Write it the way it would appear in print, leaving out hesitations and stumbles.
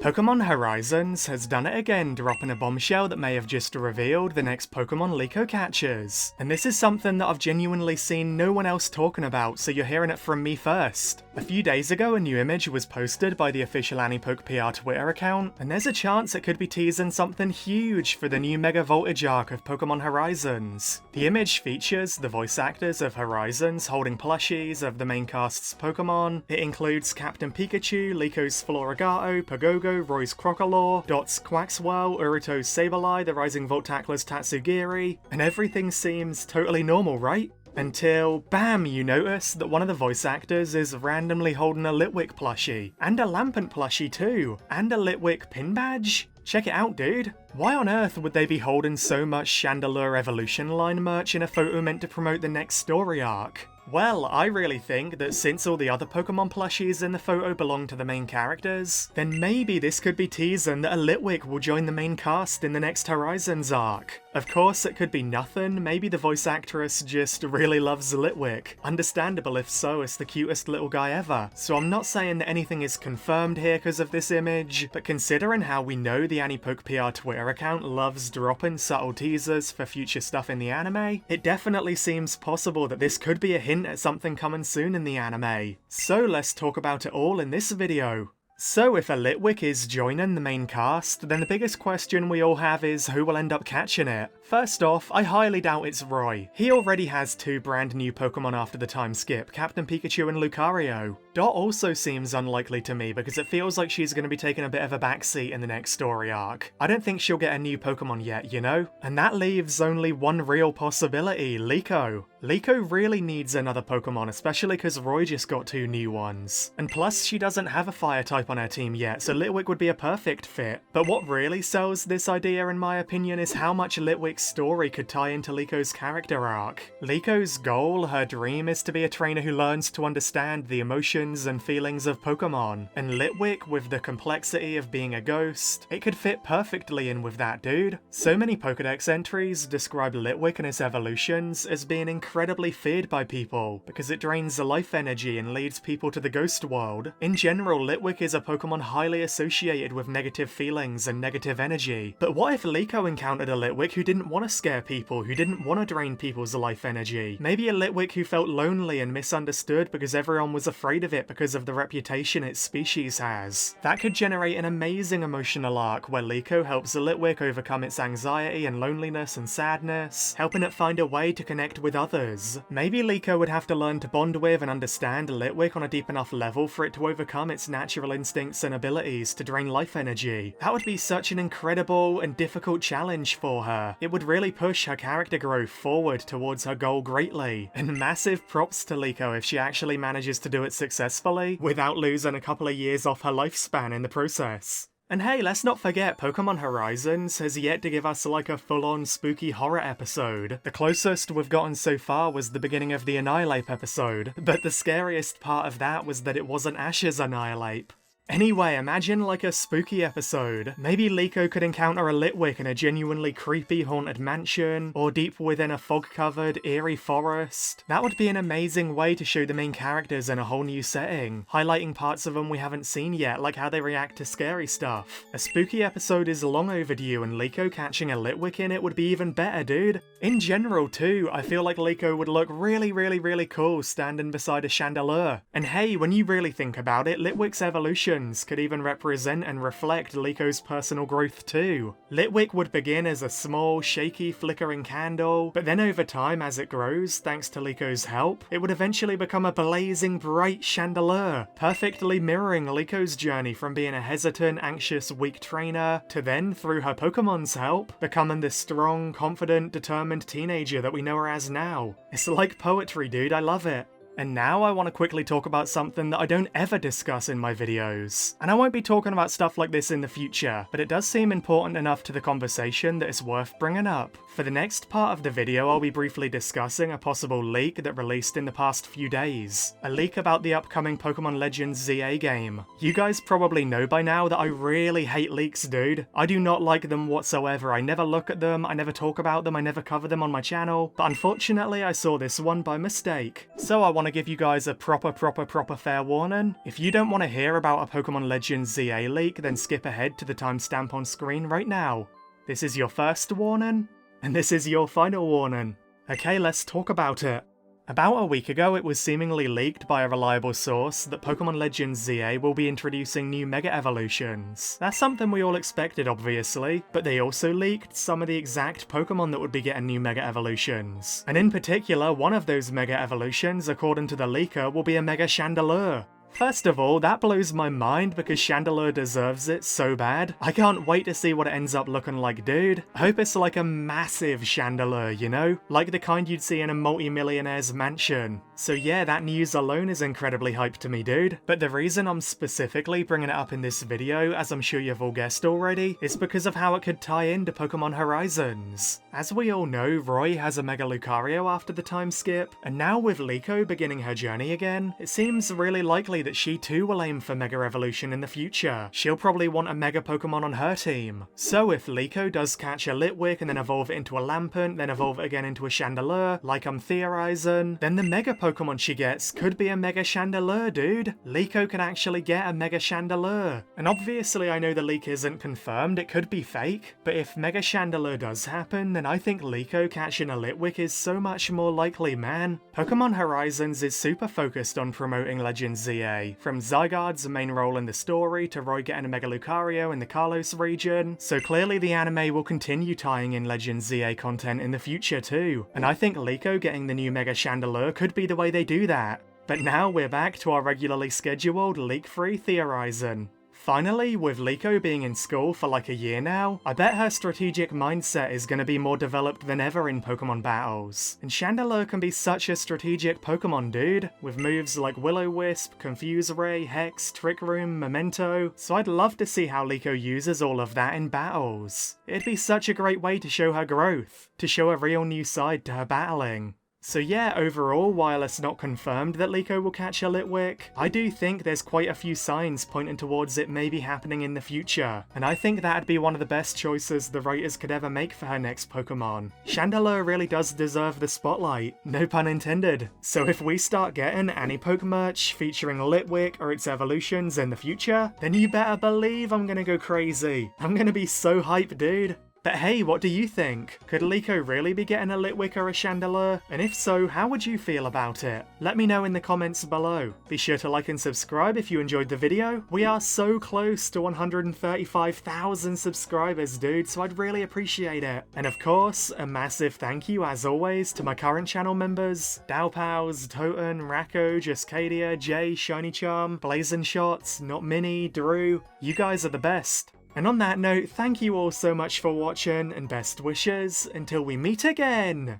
Pokémon Horizons has done it again, dropping a bombshell that may have just revealed the next Pokémon Liko catchers. And this is something that I've genuinely seen no one else talking about, so you're hearing it from me first. A few days ago, a new image was posted by the official Anipoke PR Twitter account, and there's a chance it could be teasing something huge for the new Mega Voltage arc of Pokémon Horizons. The image features the voice actors of Horizons holding plushies of the main cast's Pokémon. It includes Captain Pikachu, Liko's Floragato, Pagogo, Roy's Crocalor, Dot's Quaxwell, Uruto's Sableye, the Rising Volt Tackler's Tatsugiri, and everything seems totally normal, right? Until, bam, you notice that one of the voice actors is randomly holding a Litwick plushie, and a Lampent plushie too, and a Litwick pin badge? Check it out, dude. Why on earth would they be holding so much Chandelure Evolution line merch in a photo meant to promote the next story arc? Well, I really think that since all the other Pokemon plushies in the photo belong to the main characters, then maybe this could be teasing that a Litwick will join the main cast in the next Horizons arc. Of course, it could be nothing, maybe the voice actress just really loves Litwick. Understandable if so, it's the cutest little guy ever. So I'm not saying that anything is confirmed here because of this image, but considering how we know the Anipoke PR Twitter account loves dropping subtle teasers for future stuff in the anime, it definitely seems possible that this could be a hint at something coming soon in the anime. So let's talk about it all in this video. So if a Litwick is joining the main cast, then the biggest question we all have is who will end up catching it. First off, I highly doubt it's Roy. He already has two brand new Pokemon after the time skip, Captain Pikachu and Lucario. Dot also seems unlikely to me because it feels like she's going to be taking a bit of a backseat in the next story arc. I don't think she'll get a new Pokemon yet, you know? And that leaves only one real possibility, Liko. Liko really needs another Pokemon, especially because Roy just got two new ones. And plus, she doesn't have a fire type on her team yet, so Litwick would be a perfect fit. But what really sells this idea, in my opinion, is how much Litwick's story could tie into Liko's character arc. Liko's goal, her dream, is to be a trainer who learns to understand the emotions and feelings of Pokemon. And Litwick, with the complexity of being a ghost, it could fit perfectly in with that, dude. So many Pokedex entries describe Litwick and its evolutions as being incredibly feared by people, because it drains the life energy and leads people to the ghost world. In general, Litwick is a Pokemon highly associated with negative feelings and negative energy. But what if Liko encountered a Litwick who didn't want to scare people, who didn't want to drain people's life energy? Maybe a Litwick who felt lonely and misunderstood because everyone was afraid of it because of the reputation its species has. That could generate an amazing emotional arc where Liko helps the Litwick overcome its anxiety and loneliness and sadness, helping it find a way to connect with others. Maybe Liko would have to learn to bond with and understand Litwick on a deep enough level for it to overcome its natural instincts and abilities to drain life energy. That would be such an incredible and difficult challenge for her. It would really push her character growth forward towards her goal greatly. And massive props to Liko if she actually manages to do it successfully, without losing a couple of years off her lifespan in the process. And hey, let's not forget, Pokémon Horizons has yet to give us like a full-on spooky horror episode. The closest we've gotten so far was the beginning of the Annihilape episode, but the scariest part of that was that it wasn't Ash's Annihilape. Anyway, imagine like a spooky episode. Maybe Liko could encounter a Litwick in a genuinely creepy haunted mansion, or deep within a fog-covered, eerie forest. That would be an amazing way to show the main characters in a whole new setting, highlighting parts of them we haven't seen yet, like how they react to scary stuff. A spooky episode is long overdue, and Liko catching a Litwick in it would be even better, dude. In general too, I feel like Liko would look really cool standing beside a Chandelure. And hey, when you really think about it, Litwick's evolution could even represent and reflect Liko's personal growth too. Litwick would begin as a small, shaky, flickering candle, but then over time as it grows, thanks to Liko's help, it would eventually become a blazing bright Chandelure, perfectly mirroring Liko's journey from being a hesitant, anxious, weak trainer, to then, through her Pokemon's help, becoming the strong, confident, determined teenager that we know her as now. It's like poetry, dude, I love it. And now I want to quickly talk about something that I don't ever discuss in my videos. And I won't be talking about stuff like this in the future, but it does seem important enough to the conversation that it's worth bringing up. For the next part of the video, I'll be briefly discussing a possible leak that released in the past few days. A leak about the upcoming Pokemon Legends ZA game. You guys probably know by now that I really hate leaks, dude. I do not like them whatsoever. I never look at them, I never talk about them, I never cover them on my channel. But unfortunately, I saw this one by mistake. So I want want to give you guys a proper fair warning. If you don't want to hear about a Pokemon Legends ZA leak, then skip ahead to the timestamp on screen right now. This is your first warning, and this is your final warning. Okay, let's talk about it. About a week ago, it was seemingly leaked by a reliable source that Pokemon Legends ZA will be introducing new Mega Evolutions. That's something we all expected, obviously, but they also leaked some of the exact Pokemon that would be getting new Mega Evolutions. And in particular, one of those Mega Evolutions, according to the leaker, will be a Mega Chandelure. First of all, that blows my mind because Chandelure deserves it so bad. I can't wait to see what it ends up looking like, dude. I hope it's like a massive Chandelure, you know? Like the kind you'd see in a multi-millionaire's mansion. So yeah, that news alone is incredibly hyped to me, dude. But the reason I'm specifically bringing it up in this video, as I'm sure you've all guessed already, is because of how it could tie into Pokémon Horizons. As we all know, Roy has a Mega Lucario after the time skip, and now with Liko beginning her journey again, it seems really likely that she too will aim for Mega Evolution in the future. She'll probably want a Mega Pokemon on her team. So if Liko does catch a Litwick and then evolve it into a Lampent, then evolve it again into a Chandelure, like I'm theorizing, then the Mega Pokemon she gets could be a Mega Chandelure, dude. Liko can actually get a Mega Chandelure. And obviously I know the leak isn't confirmed, it could be fake, but if Mega Chandelure does happen, then I think Liko catching a Litwick is so much more likely, man. Pokemon Horizons is super focused on promoting Legends ZA, from Zygarde's main role in the story to Roy getting a Mega Lucario in the Kalos region, so clearly the anime will continue tying in Legends ZA content in the future too, and I think Liko getting the new Mega Chandelure could be the way they do that. But now we're back to our regularly scheduled leak-free theorizing. Finally, with Liko being in school for like a year now, I bet her strategic mindset is going to be more developed than ever in Pokemon battles. And Chandelure can be such a strategic Pokemon, dude, with moves like Will-O-Wisp, Confuse Ray, Hex, Trick Room, Memento, so I'd love to see how Liko uses all of that in battles. It'd be such a great way to show her growth, to show a real new side to her battling. So yeah, overall, while it's not confirmed that Liko will catch a Litwick, I do think there's quite a few signs pointing towards it maybe happening in the future, and I think that'd be one of the best choices the writers could ever make for her next Pokemon. Chandelure really does deserve the spotlight, no pun intended. So if we start getting anipoke merch featuring Litwick or its evolutions in the future, then you better believe I'm gonna go crazy. I'm gonna be so hyped, dude. But hey, what do you think? Could Liko really be getting a Litwick or a Chandelure? And if so, how would you feel about it? Let me know in the comments below. Be sure to like and subscribe if you enjoyed the video. We are so close to 135,000 subscribers, dude, so I'd really appreciate it. And of course, a massive thank you, as always, to my current channel members, Dowpals, Toten, Racco, Jascadia, Jay, Shiny Charm, Blazing Shots, Not Mini, Drew. You guys are the best. And on that note, thank you all so much for watching, and best wishes until we meet again!